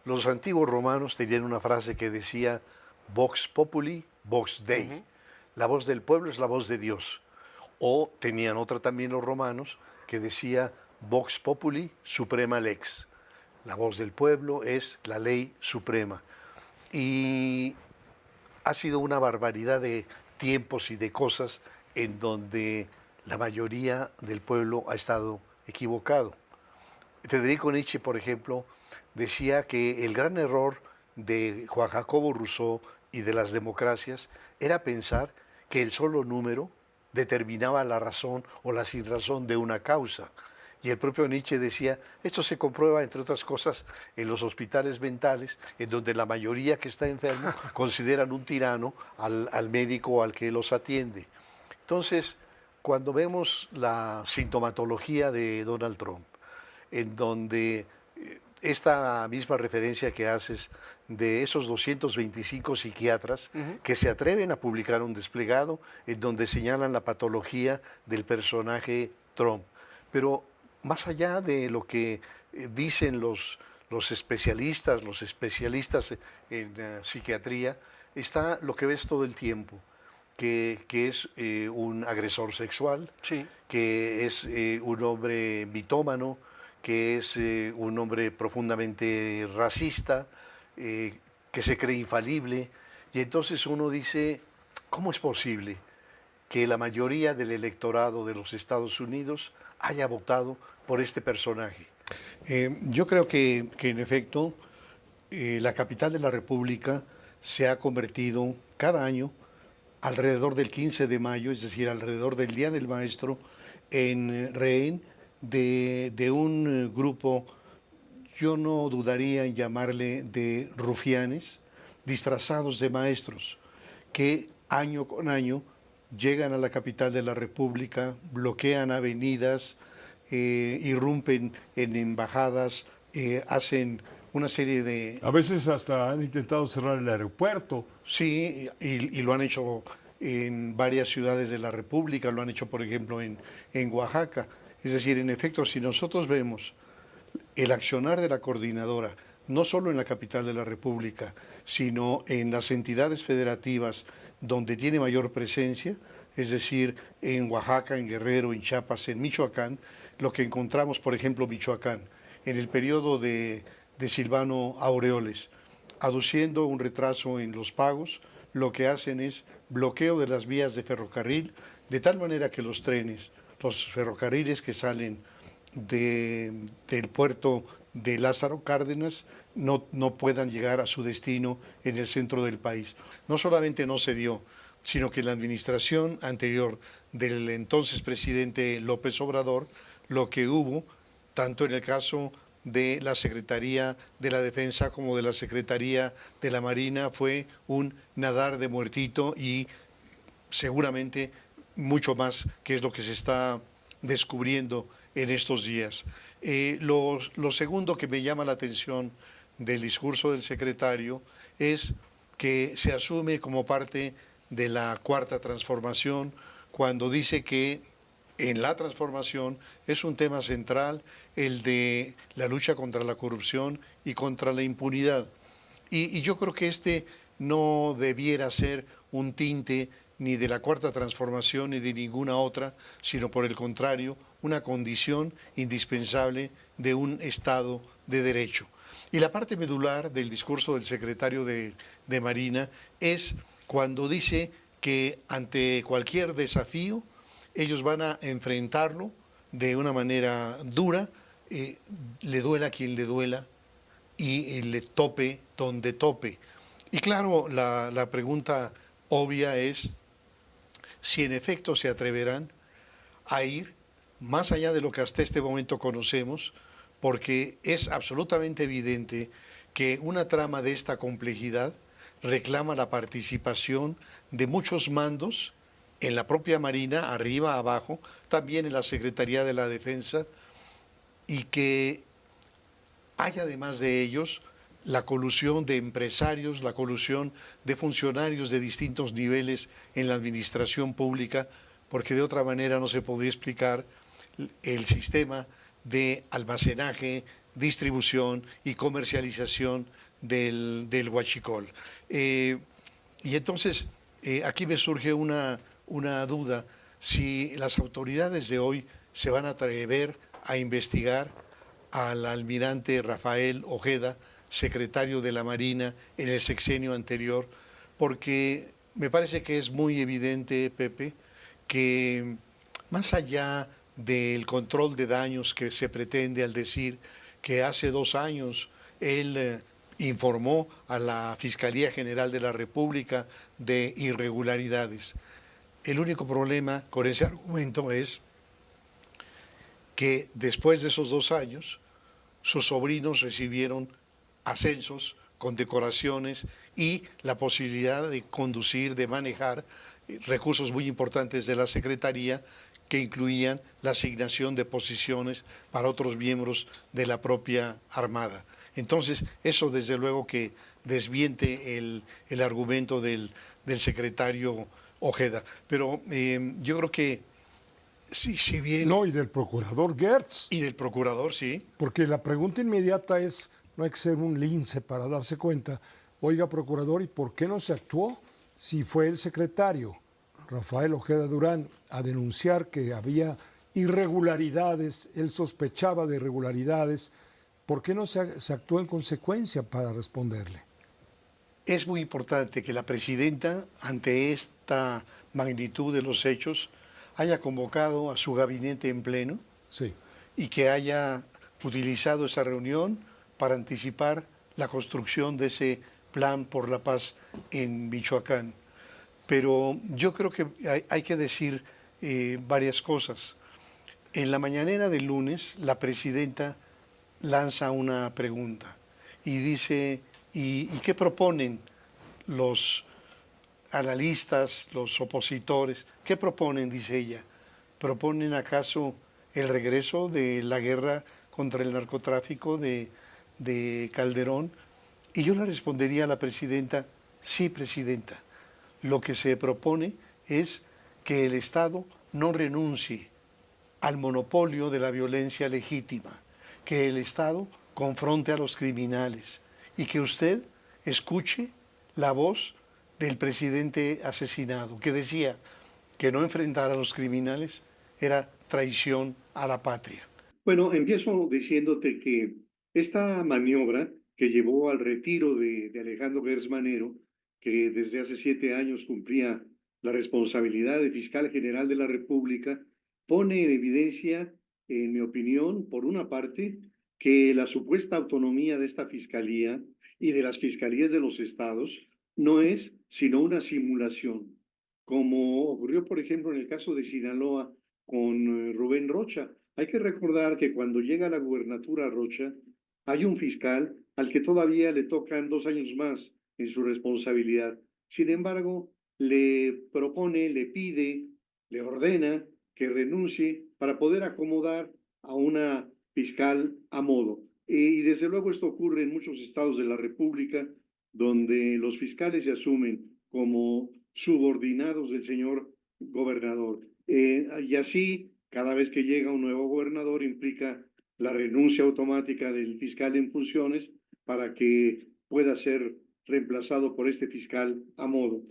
Los antiguos romanos tenían una frase que decía Vox Populi, Vox Dei. La voz del pueblo es la voz de Dios. O tenían otra también los romanos que decía Vox Populi, Suprema Lex. La voz del pueblo es la ley suprema. Y ha sido una barbaridad de tiempos y de cosas en donde la mayoría del pueblo ha estado equivocado. Federico Nietzsche, por ejemplo, decía que el gran error de Juan Jacobo Rousseau y de las democracias era pensar que el solo número determinaba la razón o la sinrazón de una causa. Y el propio Nietzsche decía, esto se comprueba, entre otras cosas, en los hospitales mentales, en donde la mayoría que está enfermo consideran un tirano al médico al que los atiende. Entonces, cuando vemos la sintomatología de Donald Trump, en donde esta misma referencia que haces de esos 225 psiquiatras que se atreven a publicar un desplegado en donde señalan la patología del personaje Trump. Pero más allá de lo que dicen los especialistas en psiquiatría, está lo que ves todo el tiempo, que es un agresor sexual, Sí. que es un hombre mitómano, que es un hombre profundamente racista, que se cree infalible. Y entonces uno dice, ¿cómo es posible que la mayoría del electorado de los Estados Unidos haya votado por este personaje? Yo creo que en efecto la capital de la República se ha convertido cada año alrededor del 15 de mayo, es decir, alrededor del Día del Maestro, en rehén de un grupo, yo no dudaría en llamarle de rufianes, disfrazados de maestros, que año con año llegan a la capital de la República, bloquean avenidas, irrumpen en embajadas, hacen una serie de... A veces hasta han intentado cerrar el aeropuerto. Sí, y lo han hecho en varias ciudades de la República, lo han hecho, por ejemplo, en Oaxaca. Es decir, en efecto, si nosotros vemos el accionar de la coordinadora, no solo en la capital de la República, sino en las entidades federativas donde tiene mayor presencia, es decir, en Oaxaca, en Guerrero, en Chiapas, en Michoacán, lo que encontramos, por ejemplo, Michoacán, en el periodo de Silvano Aureoles, aduciendo un retraso en los pagos, lo que hacen es bloqueo de las vías de ferrocarril, de tal manera que los trenes, los ferrocarriles que salen del puerto de Lázaro Cárdenas no puedan llegar a su destino en el centro del país. No solamente no se dio, sino que la administración anterior del entonces presidente López Obrador, lo que hubo, tanto en el caso de la Secretaría de la Defensa como de la Secretaría de la Marina, fue un nadar de muertito y seguramente mucho más, que es lo que se está descubriendo en estos días. Lo segundo que me llama la atención del discurso del secretario es que se asume como parte de la cuarta transformación cuando dice que en la transformación es un tema central el de la lucha contra la corrupción y contra la impunidad. Y yo creo que este no debiera ser un tinte ni de la cuarta transformación ni de ninguna otra, sino por el contrario, una condición indispensable de un Estado de Derecho. Y la parte medular del discurso del secretario de Marina es cuando dice que ante cualquier desafío ellos van a enfrentarlo de una manera dura, le duela a quien le duela y le tope donde tope. Y claro, la pregunta obvia es si en efecto se atreverán a ir más allá de lo que hasta este momento conocemos, porque es absolutamente evidente que una trama de esta complejidad reclama la participación de muchos mandos en la propia Marina, arriba, abajo, también en la Secretaría de la Defensa, y que hay además de ellos la colusión de empresarios, la colusión de funcionarios de distintos niveles en la administración pública, porque de otra manera no se podría explicar el sistema de almacenaje distribución y comercialización del huachicol. Y entonces, aquí me surge una duda, si las autoridades de hoy se van a atrever a investigar al almirante Rafael Ojeda, secretario de la Marina en el sexenio anterior, porque me parece que es muy evidente, Pepe, que más allá del control de daños que se pretende al decir que hace 2 años él informó a la Fiscalía General de la República de irregularidades. El único problema con ese argumento es que después de esos 2 años, sus sobrinos recibieron ascensos, condecoraciones y la posibilidad de conducir, de manejar recursos muy importantes de la Secretaría que incluían la asignación de posiciones para otros miembros de la propia Armada. Entonces, eso desde luego que desmiente el argumento del secretario Ojeda. Pero yo creo que si bien... No, y del procurador Gertz. Y del procurador, sí. Porque la pregunta inmediata es, no hay que ser un lince para darse cuenta, oiga, procurador, ¿y por qué no se actuó si fue el secretario Rafael Ojeda Durán a denunciar que había irregularidades, él sospechaba de irregularidades? ¿Por qué no se actuó en consecuencia para responderle? Es muy importante que la presidenta, ante esta magnitud de los hechos, haya convocado a su gabinete en pleno, sí, y que haya utilizado esa reunión para anticipar la construcción de ese plan por la paz en Michoacán. Pero yo creo que hay que decir varias cosas. En la mañanera del lunes, la presidenta lanza una pregunta y dice, ¿y qué proponen los analistas, los opositores? ¿Qué proponen?, dice ella. ¿Proponen acaso el regreso de la guerra contra el narcotráfico de Calderón? Y yo le respondería a la presidenta, sí, presidenta. Lo que se propone es que el Estado no renuncie al monopolio de la violencia legítima, que el Estado confronte a los criminales y que usted escuche la voz del presidente asesinado, que decía que no enfrentar a los criminales era traición a la patria. Bueno, empiezo diciéndote que esta maniobra que llevó al retiro de Alejandro Gertz Manero, que desde hace 7 años cumplía la responsabilidad de fiscal general de la República, pone en evidencia, en mi opinión, por una parte, que la supuesta autonomía de esta fiscalía y de las fiscalías de los estados no es sino una simulación, como ocurrió, por ejemplo, en el caso de Sinaloa con Rubén Rocha. Hay que recordar que cuando llega a la gubernatura Rocha, hay un fiscal al que todavía le tocan 2 años más en su responsabilidad. Sin embargo, le propone, le pide, le ordena que renuncie para poder acomodar a una fiscal a modo. Y desde luego esto ocurre en muchos estados de la República, donde los fiscales se asumen como subordinados del señor gobernador. Y así, cada vez que llega un nuevo gobernador, implica la renuncia automática del fiscal en funciones para que pueda ser reemplazado por este fiscal a modo.